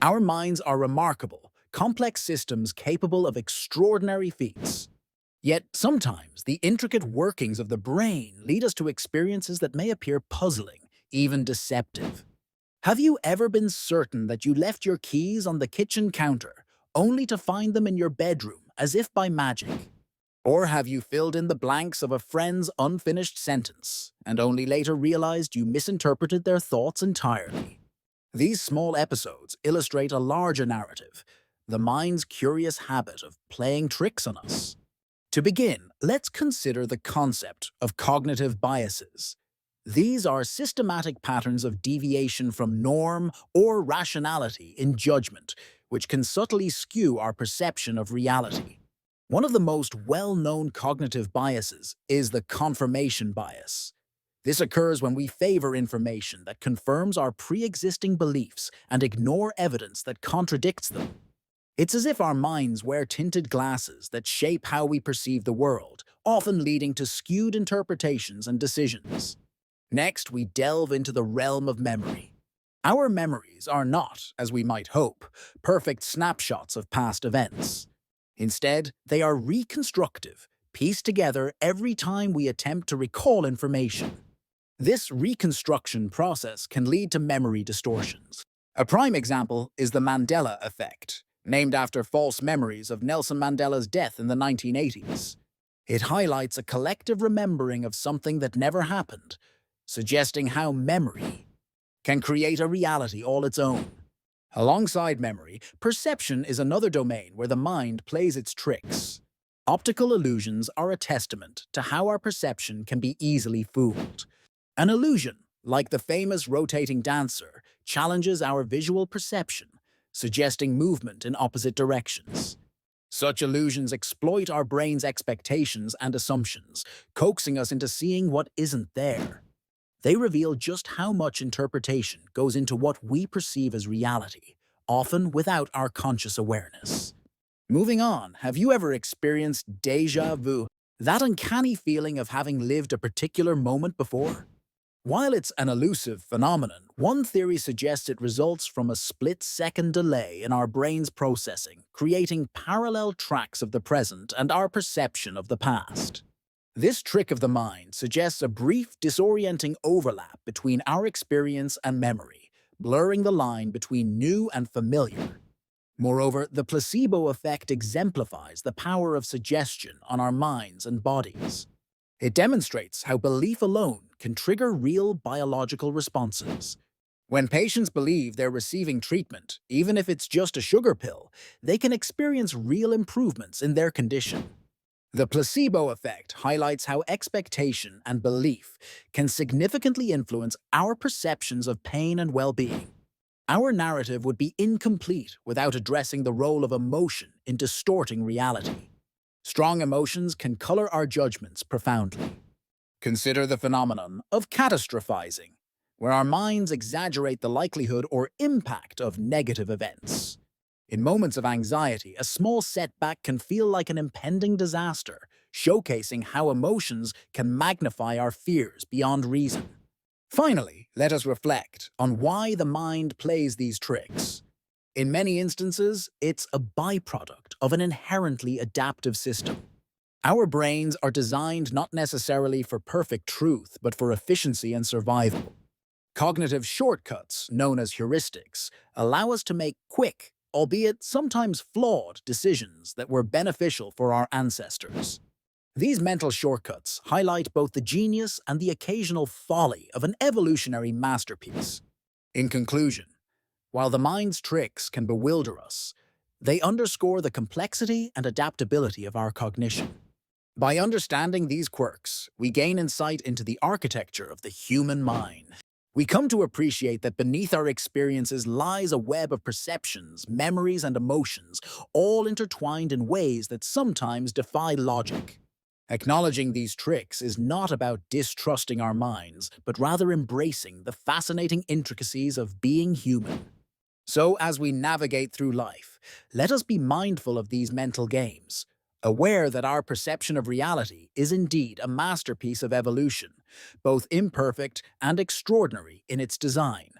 Our minds are remarkable, complex systems capable of extraordinary feats. Yet sometimes the intricate workings of the brain lead us to experiences that may appear puzzling, even deceptive. Have you ever been certain that you left your keys on the kitchen counter, only to find them in your bedroom as if by magic? Or have you filled in the blanks of a friend's unfinished sentence and only later realized you misinterpreted their thoughts entirely? These small episodes illustrate a larger narrative, the mind's curious habit of playing tricks on us. To begin, let's consider the concept of cognitive biases. These are systematic patterns of deviation from norm or rationality in judgment, which can subtly skew our perception of reality. One of the most well-known cognitive biases is the confirmation bias. This occurs when we favor information that confirms our pre-existing beliefs and ignore evidence that contradicts them. It's as if our minds wear tinted glasses that shape how we perceive the world, often leading to skewed interpretations and decisions. Next, we delve into the realm of memory. Our memories are not, as we might hope, perfect snapshots of past events. Instead, they are reconstructive, pieced together every time we attempt to recall information. This reconstruction process can lead to memory distortions. A prime example is the Mandela effect, named after false memories of Nelson Mandela's death in the 1980s. It highlights a collective remembering of something that never happened, suggesting how memory can create a reality all its own. Alongside memory, perception is another domain where the mind plays its tricks. Optical illusions are a testament to how our perception can be easily fooled. An illusion, like the famous rotating dancer, challenges our visual perception, suggesting movement in opposite directions. Such illusions exploit our brain's expectations and assumptions, coaxing us into seeing what isn't there. They reveal just how much interpretation goes into what we perceive as reality, often without our conscious awareness. Moving on, have you ever experienced déjà vu, that uncanny feeling of having lived a particular moment before? While it's an elusive phenomenon, one theory suggests it results from a split-second delay in our brain's processing, creating parallel tracks of the present and our perception of the past. This trick of the mind suggests a brief, disorienting overlap between our experience and memory, blurring the line between new and familiar. Moreover, the placebo effect exemplifies the power of suggestion on our minds and bodies. It demonstrates how belief alone can trigger real biological responses. When patients believe they're receiving treatment, even if it's just a sugar pill, they can experience real improvements in their condition. The placebo effect highlights how expectation and belief can significantly influence our perceptions of pain and well-being. Our narrative would be incomplete without addressing the role of emotion in distorting reality. Strong emotions can color our judgments profoundly. Consider the phenomenon of catastrophizing, where our minds exaggerate the likelihood or impact of negative events. In moments of anxiety, a small setback can feel like an impending disaster, showcasing how emotions can magnify our fears beyond reason. Finally, let us reflect on why the mind plays these tricks. In many instances, it's a byproduct of an inherently adaptive system. Our brains are designed not necessarily for perfect truth, but for efficiency and survival. Cognitive shortcuts, known as heuristics, allow us to make quick, albeit sometimes flawed, decisions that were beneficial for our ancestors. These mental shortcuts highlight both the genius and the occasional folly of an evolutionary masterpiece. In conclusion, while the mind's tricks can bewilder us, they underscore the complexity and adaptability of our cognition. By understanding these quirks, we gain insight into the architecture of the human mind. We come to appreciate that beneath our experiences lies a web of perceptions, memories, and emotions, all intertwined in ways that sometimes defy logic. Acknowledging these tricks is not about distrusting our minds, but rather embracing the fascinating intricacies of being human. So, as we navigate through life, let us be mindful of these mental games, aware that our perception of reality is indeed a masterpiece of evolution, both imperfect and extraordinary in its design.